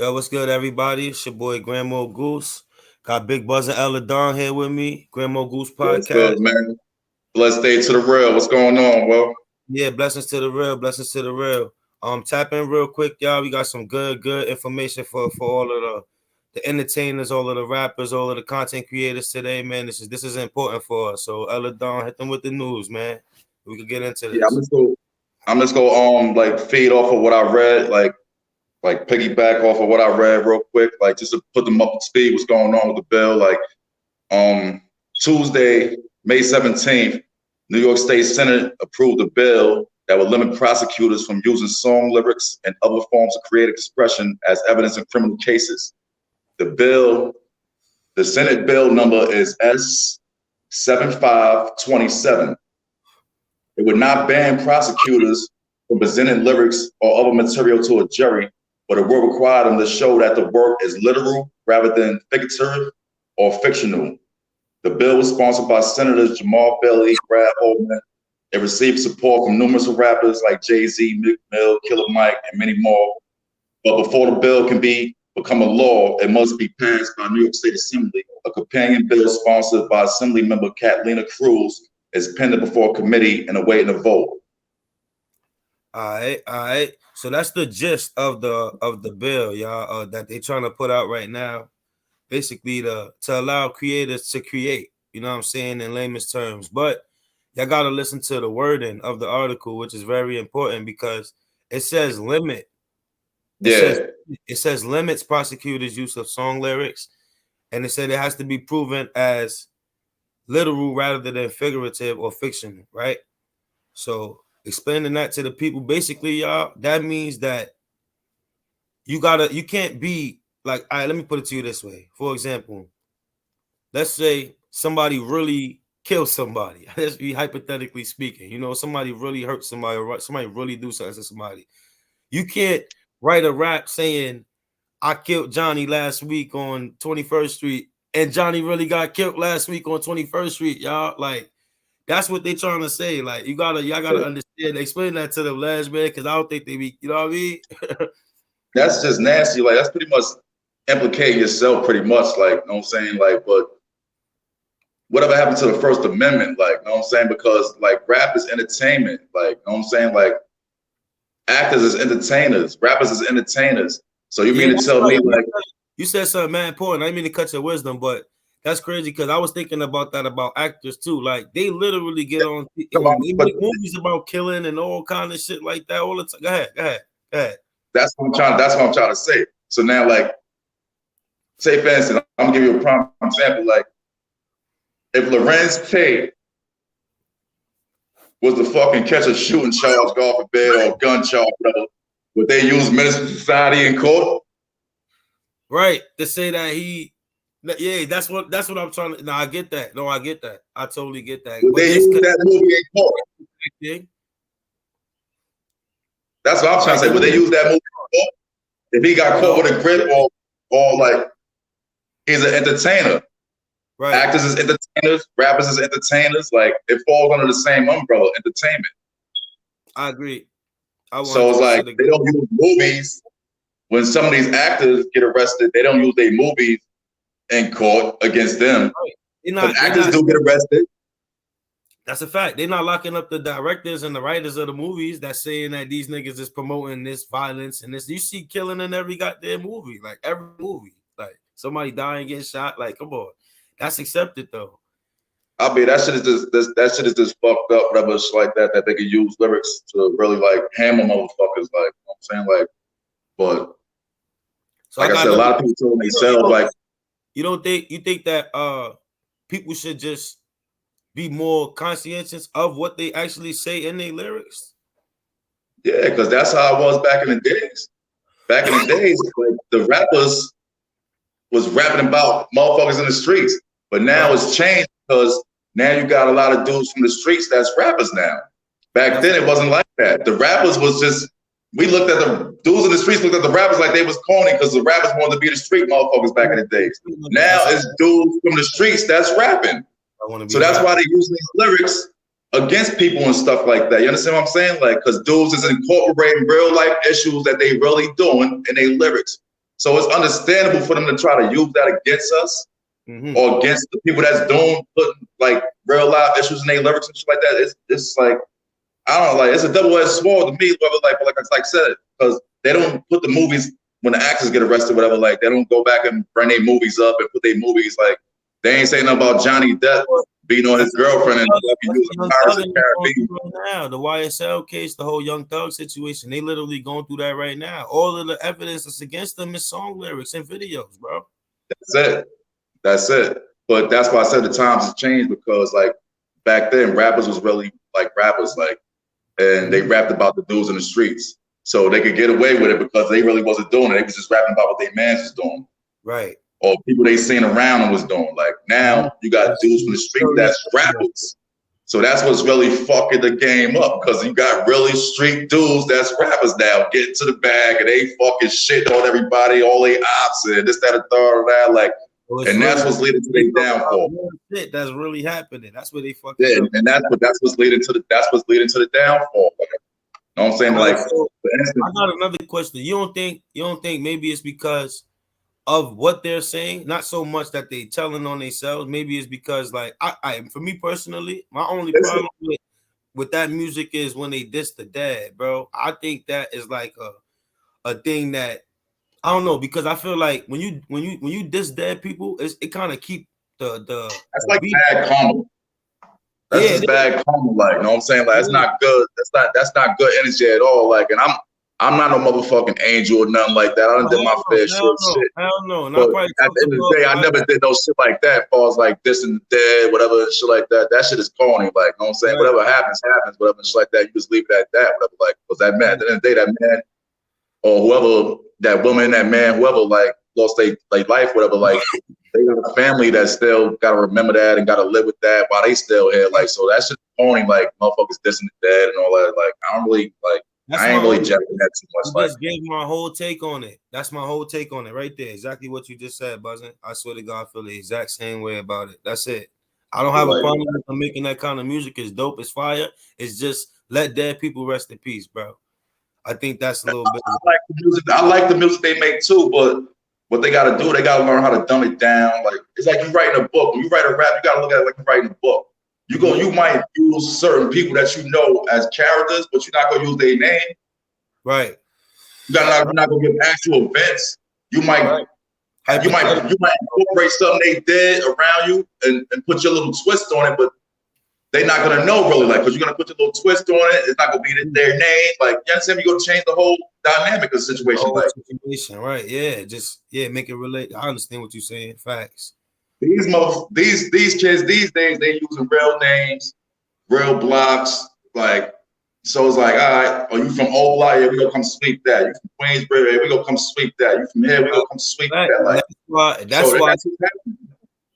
Yo, what's good, everybody? It's your boy GRAMO Goose. Got Big Buzz and Ella Don here with me. GRAMO Goose What's Podcast. good, man? Blessed day to the real. What's going on, Will? Yeah, blessings to the real. Blessings to the real. Tap in real quick, y'all. We got some good information for all of the entertainers, all of the rappers, all of the content creators today, man. This is important for us. So Ella Don, hit them with the news, man. We could get into Yeah, this. I'm just go like feed off of what I read, like piggyback off of what I read real quick, like just to put them up to speed. What's going on with the bill? Like Tuesday, May 17th, New York State Senate approved a bill that would limit prosecutors from using song lyrics and other forms of creative expression as evidence in criminal cases. The Senate bill number is S7527. It would not ban prosecutors from presenting lyrics or other material to a jury, but it will require them to show that the work is literal rather than figurative or fictional. The bill was sponsored by Senators Jamal Bailey, Brad Holman. It received support from numerous rappers like Jay-Z, Meek Mill, Killer Mike, and many more. But before the bill can become a law, it must be passed by New York State Assembly. A companion bill sponsored by Assembly member Catalina Cruz is pending before a committee and awaiting a vote. All right. So that's the gist of the bill, y'all, that they're trying to put out right now. Basically, to allow creators to create, you know what I'm saying, in layman's terms. But y'all got to listen to the wording of the article, which is very important because it says limit. It says limits prosecutors' use of song lyrics, and it said it has to be proven as literal rather than figurative or fictional, right? So explaining that to the people, basically, y'all, that means that you can't be like, all right, let me put it to you this way. For example, let's say somebody really kills somebody. Let's be hypothetically speaking. You know, somebody really hurt somebody, or somebody really do something to somebody. You can't write a rap saying, I killed Johnny last week on 21st Street, and Johnny really got killed last week on 21st Street, y'all. Like, that's what they trying to say. Like, y'all gotta understand. Explain that to the last man, because I don't think they be, you know what I mean? That's just nasty. Like, that's pretty much implicating yourself, pretty much. Like, you know what I'm saying? Like, but whatever happened to the First Amendment? Like, you know what I'm saying? Because like rap is entertainment. Like, you know what I'm saying? Like, actors is entertainers, rappers is entertainers. So you mean to tell me like you said something man important. I didn't mean to cut your wisdom, but that's crazy because I was thinking about that about actors too. Like they literally get on, they make movies about killing and all kind of shit like that all the time. Go ahead. That's what I'm trying to say. So now, like, say for instance, I'm gonna give you a prime example. Like, if Lorenz Tate was to fucking catch a shooting charge, God forbid, or a gun charge, whatever, would they use Menace to Society in court? Right, to say that that's what I'm trying to. No, I get that. I totally get that. Would they use that movie in court? That's what I'm trying to say. Would they use that movie in court if he got caught with a grip or like he's an entertainer? Right. Actors is entertainers, rappers is entertainers. Like it falls under the same umbrella, entertainment. I agree. So it's like they don't use movies. When some of these actors get arrested, they don't use their movies in court against them. Right. But actors do get arrested. That's a fact. They're not locking up the directors and the writers of the movies that's saying that these niggas is promoting this violence and this. You see killing in every goddamn movie, like every movie. Like somebody dying, getting shot. Like, come on. That's accepted though. I mean, that shit is just fucked up, whatever shit like that they could use lyrics to really like hammer motherfuckers, like, you know what I'm saying? Like, but so like I said, a lot of people tell themselves like you think that people should just be more conscientious of what they actually say in their lyrics? Yeah, because that's how it was back in the days. Back in the days, like the rappers was rapping about motherfuckers in the streets. But now it's changed because now you got a lot of dudes from the streets that's rappers now. Back then it wasn't like that. The rappers was just, we looked at the dudes in the streets, looked at the rappers like they was corny because the rappers wanted to be the street motherfuckers back in the days. Now it's dudes from the streets that's rapping. So that's why they use these lyrics against people and stuff like that. You understand what I'm saying? Like, because dudes is incorporating real life issues that they really doing in their lyrics. So it's understandable for them to try to use that against us or against the people that's putting like real life issues in their lyrics and shit like that. It's like, I don't know, like, it's a double-edged sword to me, whether like I said, because they don't put the movies when the actors get arrested, whatever, like they don't go back and bring their movies up and put their movies, like they ain't saying nothing about Johnny Depp beating on his girlfriend and using Pirates of the Caribbean. Right now, the YSL case, the whole Young Thug situation, they literally going through that right now. All of the evidence that's against them is song lyrics and videos, bro. That's it. But that's why I said the times have changed, because like back then rappers was really like rappers, like, and they rapped about the dudes in the streets. So they could get away with it because they really wasn't doing it. They was just rapping about what their mans was doing. Right. Or people they seen around and was doing. Like now you got dudes from the street that's rappers. So that's what's really fucking the game up, because you got really street dudes that's rappers now getting to the bag and they fucking shit on everybody, all they ops and this, that, and third, that. Like, and that's what's leading to their downfall. Shit that's really happening. That's where they fucking. Yeah, and that's what's leading to the downfall. Like, you know what I'm saying? Like, I got another question. You don't think maybe it's because of what they're saying, not so much that they telling on themselves. Maybe it's because, like, I for me personally, my only problem with that music is when they diss the dad, bro. I think that is like a thing that I don't know, because I feel like when you diss dead people, it kind of keep the that's like bad karma. That's just bad karma, like, you know what I'm saying? Like, it's not good. That's not good energy at all. Like, and I'm not no motherfucking angel or nothing like that. I done did my fair share of shit. Hell no. But at the end of the day, I never did no shit like that. Falls like this and dead, whatever, shit like that. That shit is corny. Like, you know what I'm saying? Whatever happens, whatever shit like that. You just leave it at that. Whatever, like, because that man, at the end of the day, that man or whoever, that woman, that man, whoever, like, lost their life, whatever, like, they got a family that still got to remember that and got to live with that while they still here. Like, so that shit corny, like, motherfuckers dissing the dead and all that. Like, I don't really, like, I ain't really jacking that too much. I just gave my whole take on it. That's my whole take on it right there. Exactly what you just said, Buzzin'. I swear to God, I feel the exact same way about it. That's it. I don't have a problem with them making that kind of music. It's dope. It's fire. It's just let dead people rest in peace, bro. I think that's a little bit. I like the music they make too, but what they got to do, they got to learn how to dumb it down. Like, it's like you writing a book. When you write a rap, you got to look at it like you're writing a book. You might use certain people that you know as characters, but you're not gonna use their name. Right. You're not gonna give actual events. You might incorporate something they did around you and put your little twist on it, but they're not gonna know really, like, because you're gonna put your little twist on it. It's not gonna be their name. Like, you understand? You're gonna change the whole dynamic of the situation. Right? Yeah, make it relate. I understand what you're saying. Facts. These kids these days, they using real names, real blocks, like, so it's like, all right, are you from Old Block? Yeah, we gonna come sweep that. You from Queensbury? Yeah, we gonna come sweep that. You from here? We gonna come sweep that. Like, that's why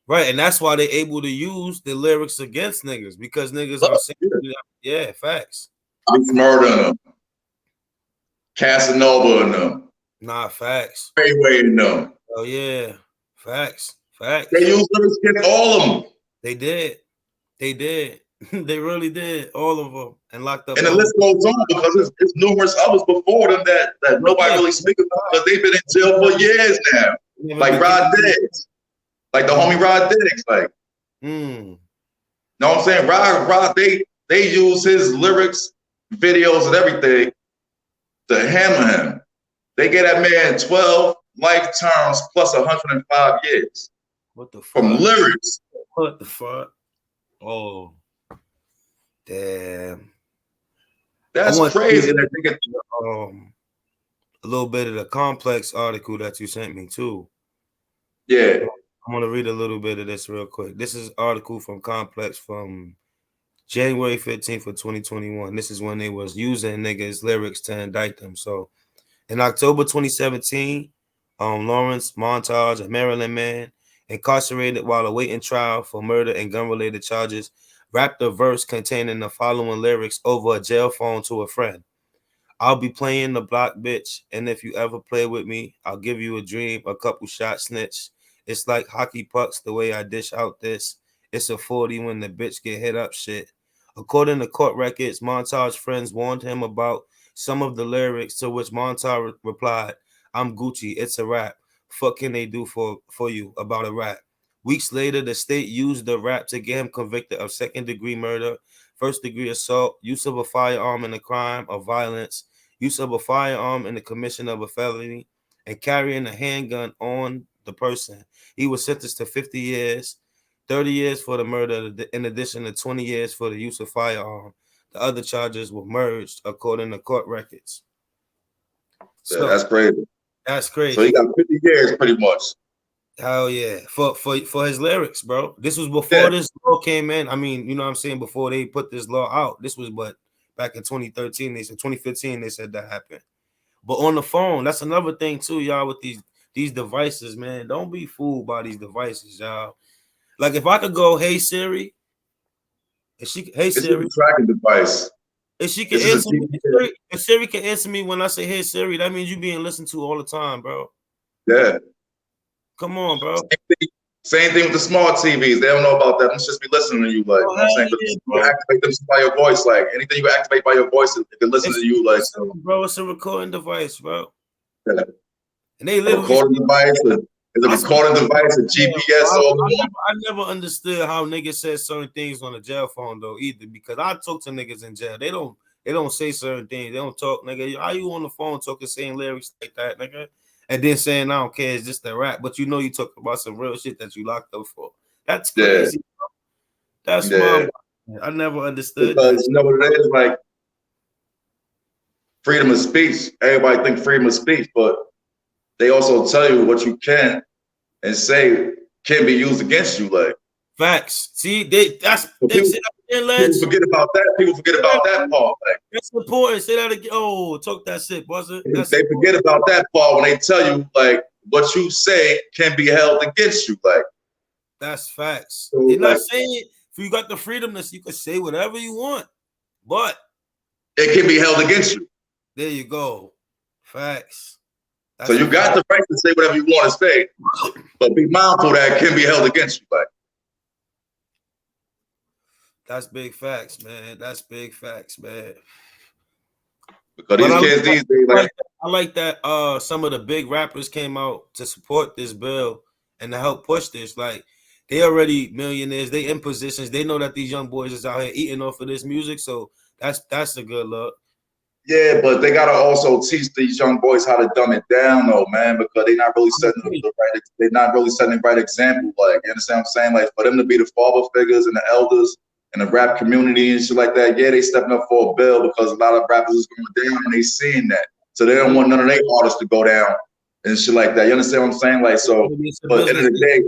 right, and that's why they're able to use the lyrics against niggas, because niggas are saying, facts. I'm murdering them, Casanova and them. Nah, facts. Freeway and them. Oh yeah, facts. Facts. They use lyrics against all of them. They did. They really did. All of them, and locked up. And the list goes on, because it's numerous others before them that nobody really speaks about, because they've been in jail for years now. Like Rod Diggs, like the homie Rod Diggs, like. Know what I'm saying? Rod, they use his lyrics, videos, and everything to hammer him. They get that man 12 life terms plus 105 years. What the fuck? From lyrics. What the fuck? Oh, damn. That's crazy. A little bit of the Complex article that you sent me too. Yeah. I'm going to read a little bit of this real quick. This is an article from Complex from January 15th of 2021. This is when they was using niggas' lyrics to indict them. So in October 2017, Lawrence Montage, a Maryland man, incarcerated while awaiting trial for murder and gun-related charges, rapped a verse containing the following lyrics over a jail phone to a friend. I'll be playing the block, bitch, and if you ever play with me, I'll give you a dream, a couple shots, snitch. It's like hockey pucks the way I dish out this. It's a 40 when the bitch get hit up shit. According to court records, Montage friends warned him about some of the lyrics, to which Montage replied, I'm Gucci. It's a rap. Fuck can they do for you about a rap? Weeks later, the state used the rap to get him convicted of second-degree murder, first-degree assault, use of a firearm in a crime of violence, use of a firearm in the commission of a felony, and carrying a handgun on the person. He was sentenced to 50 years, 30 years for the murder, in addition to 20 years for the use of firearm. The other charges were merged according to court records. Yeah, So that's crazy. that's crazy. So he got 50 years pretty much. Hell yeah. For his lyrics, bro. This was before this law came in. I mean, you know what I'm saying? Before they put this law out. This was back in 2013. They said 2015, they said that happened. But on the phone, that's another thing too, y'all, with these devices, man. Don't be fooled by these devices, y'all. Like if I could go, hey Siri, hey Siri, it's a tracking device. If she can answer me, if Siri can answer me when I say hey Siri, that means you being listened to all the time, bro. Yeah. Come on, bro. Same thing with the smart TVs. They don't know about that. Let's just be listening to you, like, you know what I'm saying? You activate them by your voice, like anything you activate by your voice, it can listen to you, like. Bro, it's a recording device, bro. Yeah. And they literally recording device. It's a recording device, a GPS. I never understood how niggas said certain things on the jail phone though either, because I talk to niggas in jail. They don't say certain things. They don't talk, nigga. How you on the phone talking, saying lyrics like that, nigga? And then saying I don't care, it's just a rap. But you know you talk about some real shit that you locked up for. That's crazy. Bro. That's my. I never understood because that. You know what it is, like freedom of speech. Everybody think freedom of speech, but they also tell you what you can and say can be used against you. Like facts. See, people forget about that. People forget about that part. Like, that's important. Say that again. Oh, talk that shit, wasn't it? They forget about that part when they tell you like what you say can be held against you. Like that's facts. So, They're not saying if you got the freedom that you can say whatever you want, but it can be held against you. There you go. Facts. So you got the right to say whatever you want to say, but be mindful that it can be held against you. Like that's big facts, man. That's big facts, man. Because these kids these days, I like that some of the big rappers came out to support this bill and to help push this. Like they already millionaires, they in positions, they know that these young boys is out here eating off of this music. So that's a good look. Yeah, but they gotta also teach these young boys how to dumb it down, though, man, because they're not really setting they're not really setting the right example. Like, you understand what I'm saying? Like, for them to be the father figures and the elders in the rap community and shit like that, yeah, they stepping up for a bill because a lot of rappers is going down and they seeing that, so they don't want none of their artists to go down and shit like that. You understand what I'm saying? Like, so, but at the end of the day,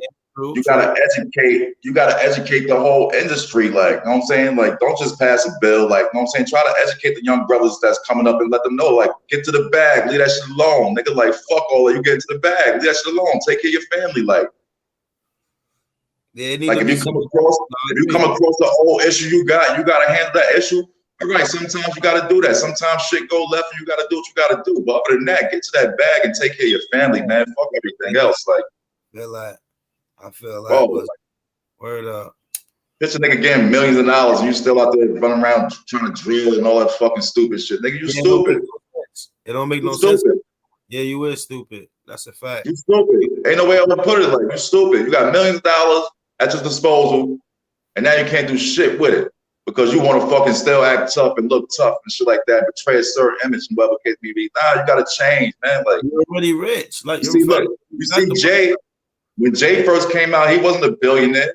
you gotta educate the whole industry. Like, you know what I'm saying? Like, don't just pass a bill. Like, you know what I'm saying? Try to educate the young brothers that's coming up and let them know, like, get to the bag, leave that shit alone. Nigga, like, fuck all that. You get to the bag, leave that shit alone. Take care of your family. Like, like if you come across the whole issue you gotta handle that issue. All right, sometimes you gotta do that. Sometimes shit go left and you gotta do what you gotta do. But other than that, get to that bag and take care of your family, man. Fuck everything else. Like, I feel like word up. Bitch, a nigga getting millions of dollars and you still out there running around trying to drill and all that fucking stupid shit. Nigga, you stupid. It don't make no sense. Yeah, you is stupid. That's a fact. You stupid. Ain't no way I'm gonna put it. Like, you stupid. You got millions of dollars at your disposal and now you can't do shit with it because you want to fucking still act tough and look tough and shit like that, betray a certain image and whatever case may be. Nah, you gotta change, man. Like, you're already rich. Like, you see Jay. When Jay first came out, he wasn't a billionaire.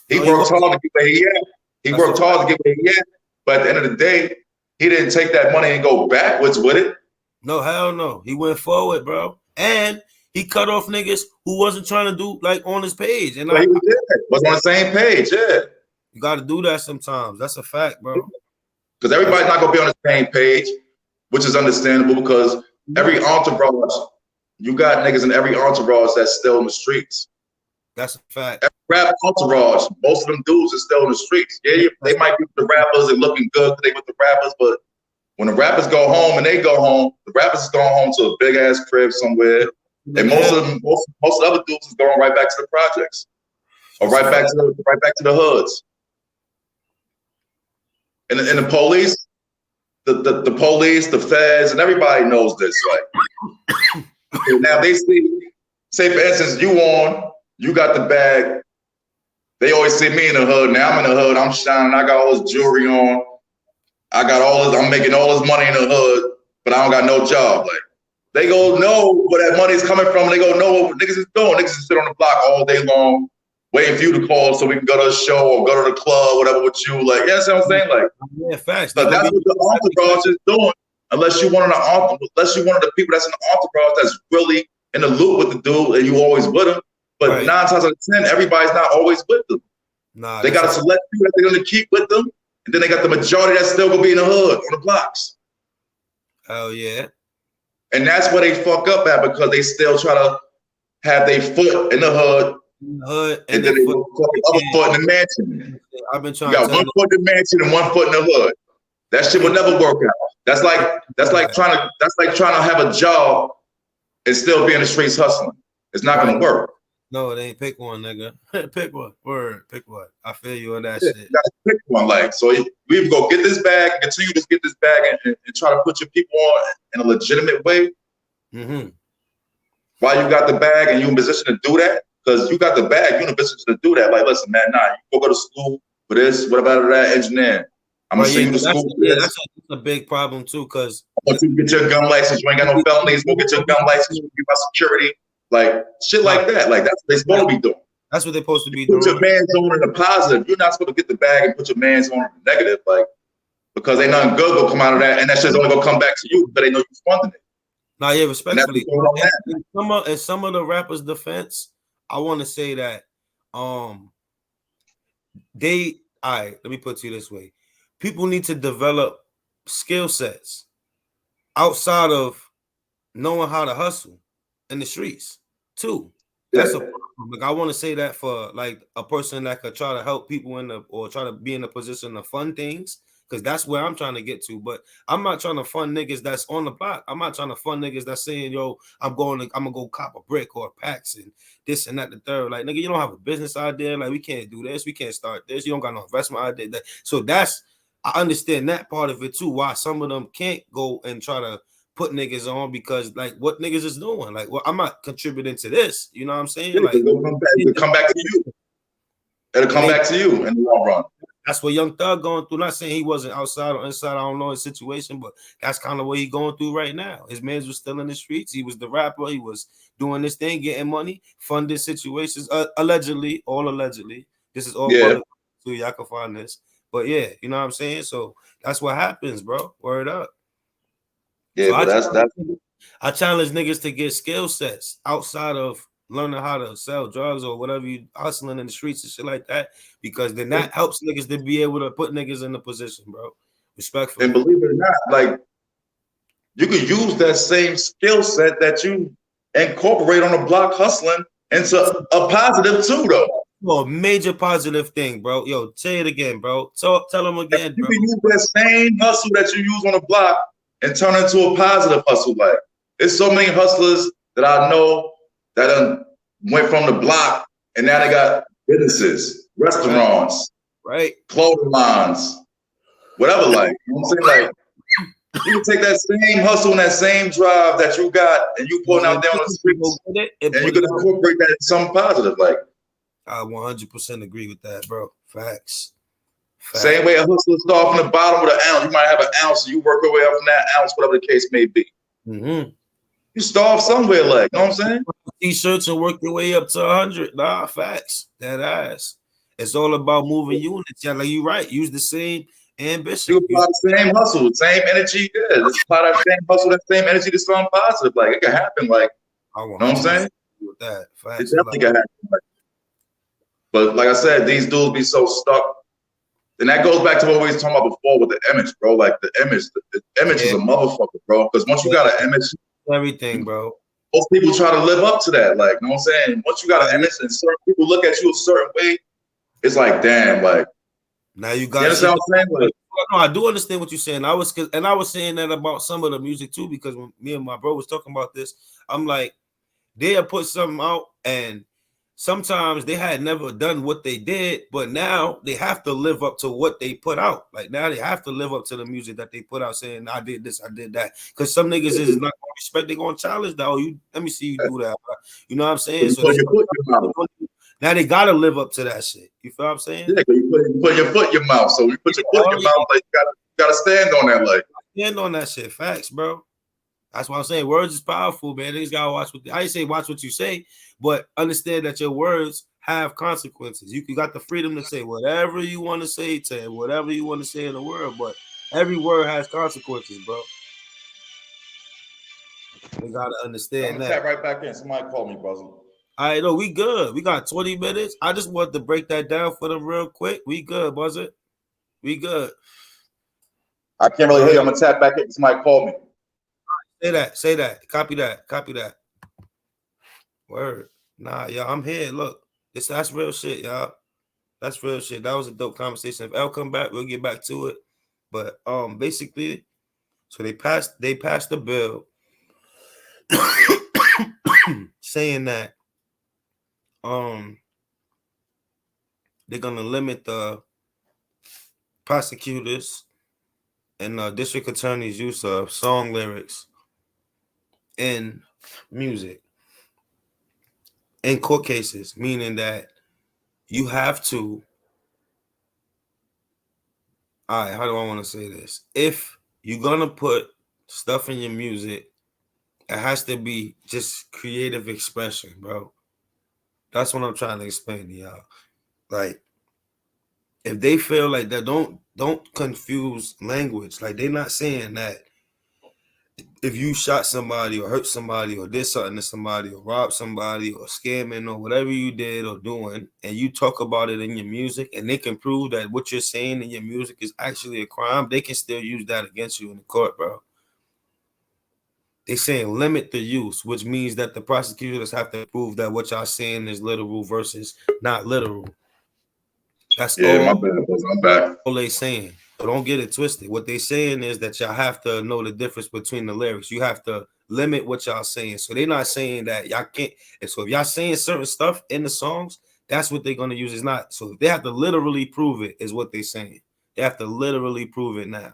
He worked hard to get where he at. He worked hard to get where he at. But at the end of the day, he didn't take that money and go backwards with it. No, hell no. He went forward, bro. And he cut off niggas who wasn't trying to do like on his page. And he was on the same page, yeah. You got to do that sometimes. That's a fact, bro. Because everybody's not going to be on the same page, which is understandable because every entourage, you got niggas in every entourage that's still in the streets. That's a fact. Every rap entourage, most of them dudes are still in the streets. Yeah, they might be with the rappers and looking good because they with the rappers, but when the rappers go home and they go home, the rappers is going home to a big ass crib somewhere, and most of the other dudes is going right back to the projects or right back to the hoods. And the police, the police, the feds, and everybody knows this. Like, Now they see, say for instance, you got the bag. They always see me in the hood. Now I'm in the hood. I'm shining. I got all this jewelry on. I got all this. I'm making all this money in the hood, but I don't got no job. Like they go know where that money's coming from. They go know what niggas is doing. Niggas is sit on the block all day long, waiting for you to call so we can go to a show or go to the club, whatever with you. Like, you know what I'm saying? Like, yeah, facts. But that's what the entourage is doing. Unless you one of the people that's in the entourage that's really in the loop with the dude and you always with him. But right. 9 times out of 10, everybody's not always with them. Nah, they got a select few that they're gonna keep with them, and then they got the majority that's still gonna be in the hood on the blocks. Oh yeah. And that's where they fuck up at because they still try to have their foot in the hood. And then they put the other foot in the mansion. I've been trying. You got one foot in the mansion and one foot in the hood. That shit will never work out. That's like trying to have a job and still be in the streets hustling. It's not gonna work. No, it ain't. Pick one, nigga. Pick one. Word. Pick one. I feel you on that shit. You gotta pick one. Like, so we either go get this bag, continue to get this bag, and try to put your people on in a legitimate way. Mm-hmm. While you got the bag and you in position to do that, because you got the bag, you in a position to do that. Like, listen, man, nah, you go to school for this. What about that engineering? I'm gonna send you to school for this. That's a big problem too, because once you get your gun license, you ain't got no felonies. Go get your gun license. You get my security. Like shit like that. Like that's what they're supposed to be doing. That's what they're supposed to be doing. Put your man's on in the positive. You're not supposed to get the bag and put your man's on in the negative. Like because ain't nothing good gonna come out of that, and that shit's only gonna come back to you because they know you're funding it. Nah, yeah, respectfully. In some of the rappers' defense, I want to say that let me put it to you this way. People need to develop skill sets outside of knowing how to hustle in the streets too. That's a problem. Like I want to say that for like a person that could try to help people or try to be in a position to fund things, because that's where I'm trying to get to. But I'm not trying to fund niggas that's on the block. I'm not trying to fund niggas that's saying, yo, I'm gonna go cop a brick or a packs and this and that, the third. Like, nigga, you don't have a business idea. Like, we can't do this. We can't start this. You don't got no investment idea. So I understand that part of it too. Why some of them can't go and try to put niggas on, because like what niggas is doing. Like, well, I'm not contributing to this. You know what I'm saying? Yeah, like, it'll come back to you. It'll come back to you in the long run. That's what Young Thug going through. Not saying he wasn't outside or inside. I don't know his situation, but that's kind of what he's going through right now. His man was still in the streets. He was the rapper. He was doing this thing, getting money, funding situations. Allegedly, all allegedly. This is all public, so y'all can find this. But yeah, you know what I'm saying? So that's what happens, bro. Word up. Yeah, so I challenge niggas to get skill sets outside of learning how to sell drugs or whatever you hustling in the streets and shit like that, because then that helps niggas to be able to put niggas in the position, bro. Respectfully. And believe it or not, like you can use that same skill set that you incorporate on the block hustling into a positive too, though. Well, major positive thing, bro. Yo, say it again, bro. Tell them again, you bro. can use that same hustle that you use on the block and turn it into a positive hustle. Like, there's so many hustlers that I know that went from the block and now they got businesses, restaurants, right, clothing lines, whatever. Like, you know what I'm saying? Like, you can take that same hustle and that same drive that you got and you putting out there on the streets, and you can incorporate that in something positive. Like, I 100% agree with that, bro. Facts. Same way a hustler start from the bottom with an ounce. You might have an ounce, and you work your way up from that ounce, whatever the case may be. Mm-hmm. You start somewhere, like, you know what I'm saying? T-shirts and work your way up to 100. Nah, facts. That ass. It's all about moving units. Yeah, like you right. Use the same ambition. You apply the same hustle, same energy. Yeah, just apply that same hustle, that same energy to something positive. Like, it can happen. Like, you know what I'm saying? With that. Facts. It definitely can happen. Like, but like I said, these dudes be so stuck. And that goes back to what we was talking about before with the image, bro. Like the image is a motherfucker, bro. Because once you got an image, everything, bro. Most people try to live up to that. Like, you know what I'm saying? Once you got an image and certain people look at you a certain way, it's like, damn, like. Now you got. You understand what I'm saying? Like, no, I do understand what you're saying. I was saying that about some of the music too, because when me and my bro was talking about this, I'm like, they'll put something out and sometimes they had never done what they did, but now they have to live up to what they put out. Like now they have to live up to the music that they put out, saying I did this, I did that. Because some niggas is not gonna respect, they gonna challenge that. Oh, you let me see you do that. You know what I'm saying? So now they gotta live up to that shit. You feel what I'm saying? Yeah, you put your foot in your mouth. So you put your foot in your mouth, like you gotta stand on that, like stand on that shit. Facts, bro. That's what I'm saying. Words is powerful, man. Niggas gotta watch what I ain't say watch what you say, but understand that your words have consequences. You got the freedom to say whatever you want to say to whatever you want to say in the world, but every word has consequences, bro. You gotta understand I'm that. tap right back in. Somebody call me, brother. All right, no, we good. We got 20 minutes. I just want to break that down for them real quick. We good, Buzzer. We good. I can't really hear you. I'm gonna tap back in. Somebody call me. Say that. Copy that. Word. Nah, y'all, I'm here. Look, that's real shit, y'all. That's real shit. That was a dope conversation. If L come back, we'll get back to it. But basically, so they passed the bill saying that they're gonna limit the prosecutors and district attorneys' use of song lyrics in music in court cases, meaning that you have to. All right, how do I want to say this? If you're gonna put stuff in your music, it has to be just creative expression, bro. That's what I'm trying to explain to y'all. Like, if they feel like that, don't confuse language. Like, they're not saying that if you shot somebody or hurt somebody or did something to somebody or robbed somebody or scamming or whatever you did or doing, and you talk about it in your music, and they can prove that what you're saying in your music is actually a crime, they can still use that against you in the court, bro. They saying limit the use, which means that the prosecutors have to prove that what y'all saying is literal versus not literal. That's all. My bad, I'm back. All they saying. So don't get it twisted. What they saying is that y'all have to know the difference between the lyrics. You have to limit what y'all saying. So they're not saying that y'all can't. And so if y'all saying certain stuff in the songs, that's what they're gonna use. It's not. So they have to literally prove it, is what they're saying. They have to literally prove it now.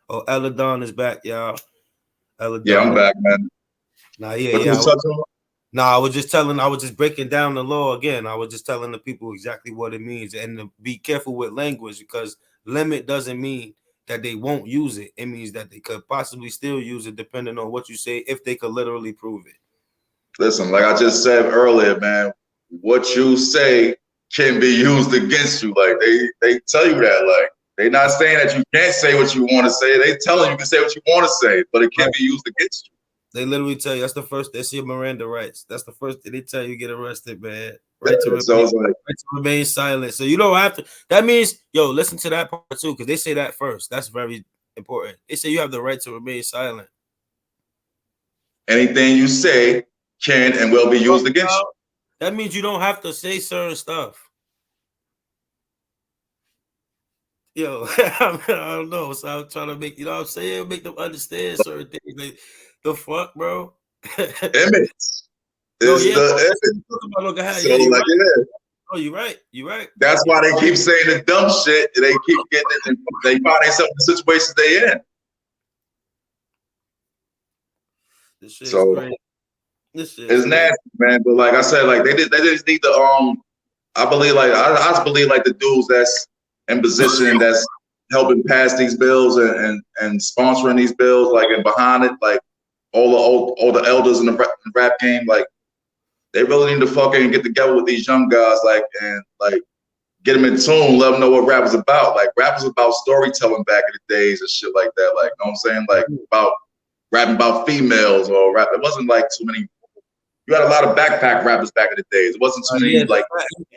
Oh, Eladon is back, y'all. Eladon. Yeah, I'm back, man. Nah, yeah. I was just breaking down the law again. I was just telling the people exactly what it means, and to be careful with language, because limit doesn't mean that they won't use it. It means that they could possibly still use it depending on what you say, if they could literally prove it. Listen, like I just said earlier, man, what you say can be used against you. Like they tell you that, like they're not saying that you can't say what you want to say. They telling you can say what you want to say, but it can't be used against you. They literally tell you that's the first. That's your Miranda rights. That's the first thing they tell you get arrested, man. Right to remain silent. So you don't have to. That means, yo, listen to that part too, because they say that first. That's very important. They say you have the right to remain silent. Anything you say can and will be used against you. That means you don't have to say certain stuff. Yo, I don't know. So I'm trying to make, you know what I'm saying? Make them understand certain things. Like, the fuck, bro? Image. It's the image. So, like, yeah. Oh, you're right. You're right. That's why they keep saying the dumb shit. They keep getting it, and they find themselves in the situations they in. This shit is crazy. This shit is nasty, man. But like I said, like they just need to I believe I believe like the dudes that's in position that's helping pass these bills and sponsoring these bills, like, and behind it, like all the elders in the rap game, like they really need to fucking get together with these young guys, like, and like get them in tune, let them know what rap is about. Like rap is about storytelling back in the days and shit like that. Like, you know what I'm saying? Like about rapping about females or rap. It wasn't like too many. You had a lot of backpack rappers back in the days. It wasn't too many like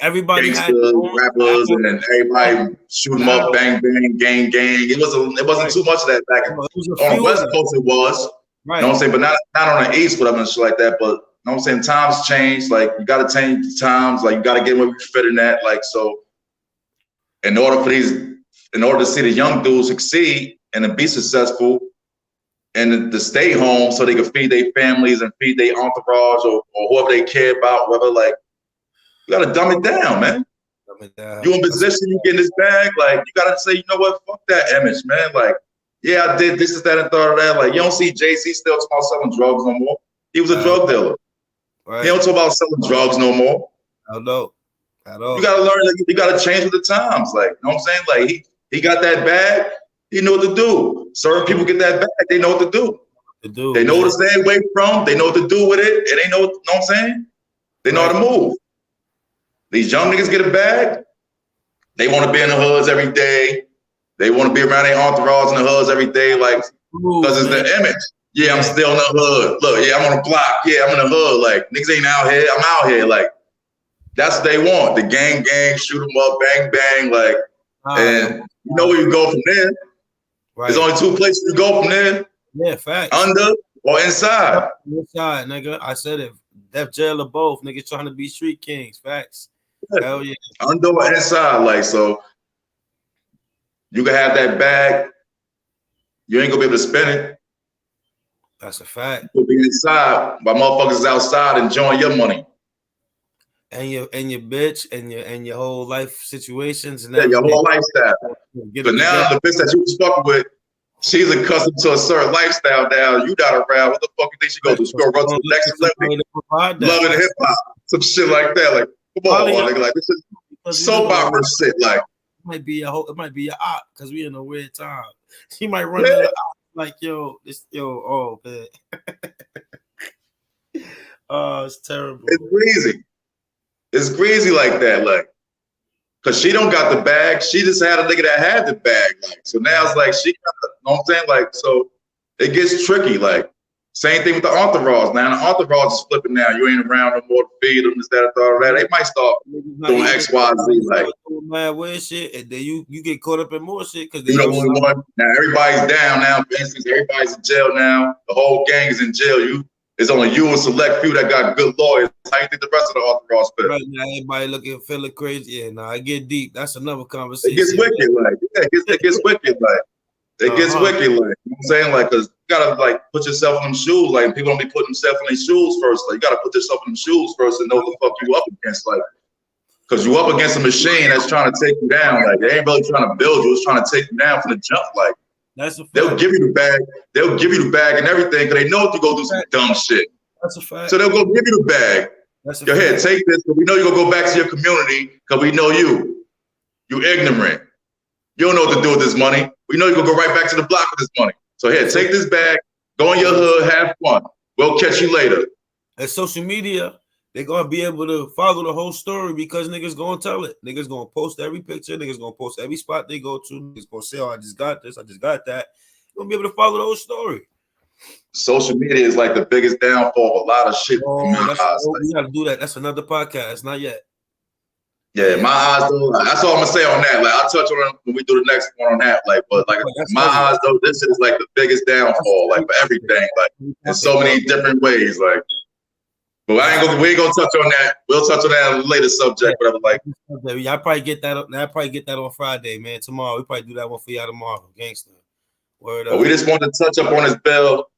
everybody gangsters, rappers, and everybody shoot them up, bang bang, gang gang. It wasn't too much of that back on the West Coast. It was, right. You know what I'm saying, but not on the East, whatever and shit like that. But you know what I'm saying, times change. Like you got to change the times. Like you got to get where we fit in that. Like so, in order to see the young dudes succeed and to be successful, and to stay home so they can feed their families and feed their entourage or whoever they care about, whether like You gotta dumb it down, man. You in position, you get in this bag, like you gotta say, you know what, fuck that image, man. Like, yeah, I did this, that, and thought of that. Like, you don't see Jay-Z still talking about selling drugs no more. He was a drug dealer. Right. He don't talk about selling drugs no more. I know. You gotta learn, like, you gotta change with the times. Like, you know what I'm saying? Like, he got that bag, he knew what to do. Certain people get that bag, they know what to do. They know what to stay away from, they know what to do with it, and they know what I'm saying? They know how to move. These young niggas get a bag, they want to be in the hoods every day. They want to be around their entourage in the hoods every day, like, because it's the image. Yeah, I'm still in the hood. Look, yeah, I'm on the block. Yeah, I'm in the hood. Like, niggas ain't out here. I'm out here. Like, that's what they want. The gang, shoot them up, bang, bang. Like, and you know where you go from there. Right. There's only two places you go from there. Yeah, facts. Under or inside. Inside, nigga. I said it. Death, jail, or both. Niggas trying to be street kings. Facts. Yeah. Hell yeah. Under or inside. Like, so you can have that bag. You ain't gonna be able to spend it. That's a fact. You'll be inside while motherfuckers is outside enjoying your money. And your bitch and your whole life situations and your whole lifestyle. But now the bitch that you was fucking with, she's accustomed to a certain lifestyle now. You not around. What the fuck you think she go to? She go run to the next level. Loving hip hop. Some shit like that. Like, come on, nigga. Like, this is soap opera shit. Like, it might be a op because we in a weird time. She might run out of op like, oh man. Oh, it's terrible. It's crazy. It's crazy like that, like, cause she don't got the bag. She just had a nigga that had the bag, like. So now it's like she, you know what I'm saying, like, so it gets tricky, like. Same thing with the entourage. Now the entourage is flipping now. You ain't around no more to feed them, this, that, and that. They might start doing X, Y, Z, like. Mad weird shit, and then you get caught up in more shit because you the only one. Now everybody's down now. For instance, everybody's in jail now. The whole gang is in jail. It's only you and select few that got good lawyers. How you think the rest of the entourage feel? Right now, everybody feeling crazy. Yeah, nah, I get deep. That's another conversation. It gets wicked, like. Yeah, it gets wicked, like. It gets wicked, like. You know what I'm saying? Like, cause you gotta like put yourself in them shoes. Like, people don't be putting themselves in their shoes first. Like, you gotta put yourself in them shoes first and know what the fuck you up against. Like, cause you up against a machine that's trying to take you down. Like, they ain't really trying to build you. It's trying to take you down from the jump. Like, that's a fact. They'll give you the bag. They'll give you the bag and everything because they know if you go do some dumb shit. That's a fact. So they'll go give you the bag. Go ahead, take this, but we know you're gonna go back to your community because we know you. You ignorant. You don't know what to do with this money. We know you're gonna go right back to the block with this money. So here, take this bag, go in your hood, have fun. We'll catch you later. And social media, they're gonna be able to follow the whole story because niggas gonna tell it. Niggas gonna post every picture, niggas gonna post every spot they go to, niggas gonna say, oh, I just got this, I just got that. You're gonna be able to follow the whole story. Social media is like the biggest downfall of a lot of shit. We gotta do that. That's another podcast, not yet. Yeah, my eyes though, that's all I'm gonna say on that. Like, I'll touch on it when we do the next one on that. Like, but like my eyes though, this is like the biggest downfall, like for everything, like in so many different ways. Like, but we ain't gonna touch on that. We'll touch on that on a later subject, whatever. Like, I'll probably get that. I'll probably get that on Friday, man. Tomorrow, we probably do that one for y'all tomorrow, gangster. Word up. But we just wanted to touch up on this bill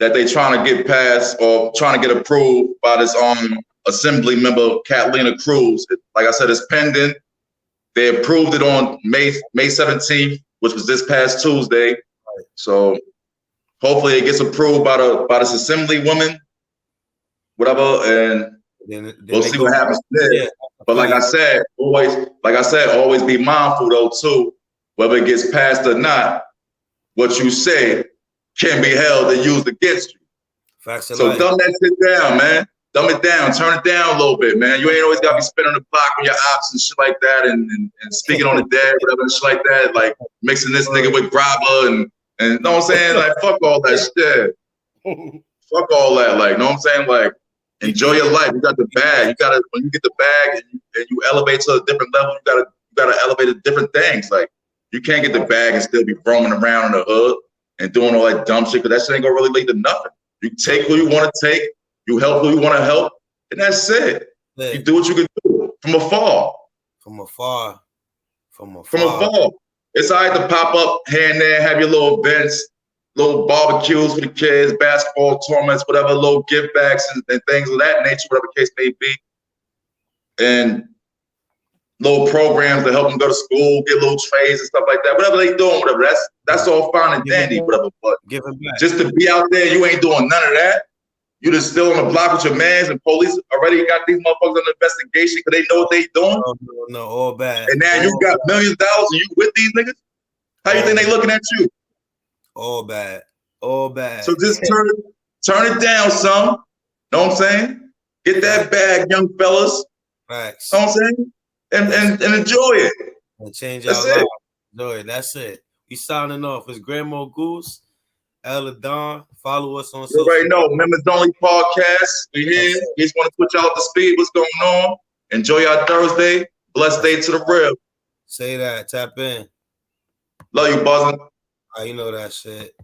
that they trying to get passed or trying to get approved by this Assembly member Catalina Cruz. Like I said, it's pending. They approved it on May 17th, which was this past Tuesday. Right. So hopefully it gets approved by this Assembly woman, whatever, and then we'll see what happens there. Yeah. But like I said, always be mindful though too, whether it gets passed or not. What you say can be held and used against you. Facts so dumb that shit down, man. Dumb it down, turn it down a little bit, man. You ain't always got to be spinning the block on your ops and shit like that and speaking on the dead, whatever, and shit like that. Like mixing this nigga with grabber and you know what I'm saying? Like, fuck all that shit. Fuck all that. Like, know what I'm saying? Like, enjoy your life. You got the bag. When you get the bag and you elevate to a different level, you gotta elevate to different things. Like, you can't get the bag and still be roaming around in the hood and doing all that dumb shit because that shit ain't gonna really lead to nothing. You take who you want to take. You help who you want to help, and that's it. Yeah. You do what you can do from afar. From afar. It's all right to pop up here and there, have your little events, little barbecues for the kids, basketball tournaments, whatever, little gift bags and things of that nature, whatever the case may be. and little programs to help them go to school, get little trades and stuff like that. Whatever they doing, whatever. That's all fine and dandy, whatever. But just to be out there, you ain't doing none of that. You just still on the block with your mans, and police already got these motherfuckers under investigation because they know what they doing. No, all bad. And now all you got millions of dollars and you with these niggas? How you think they looking at you? All bad. All bad. So just turn it down some. Know what I'm saying? Get that bag, young fellas. Facts. Know what I'm saying? And enjoy it. And change That's our life. it. Enjoy it. That's it. We signing off. It's GRAMO Goose, Don. Follow us on social. You already know, Members Only Podcast. We here. We just want to put y'all up to speed. What's going on? Enjoy your Thursday. Blessed day to the real. Say that. Tap in. Love you, buzzing. You know that shit.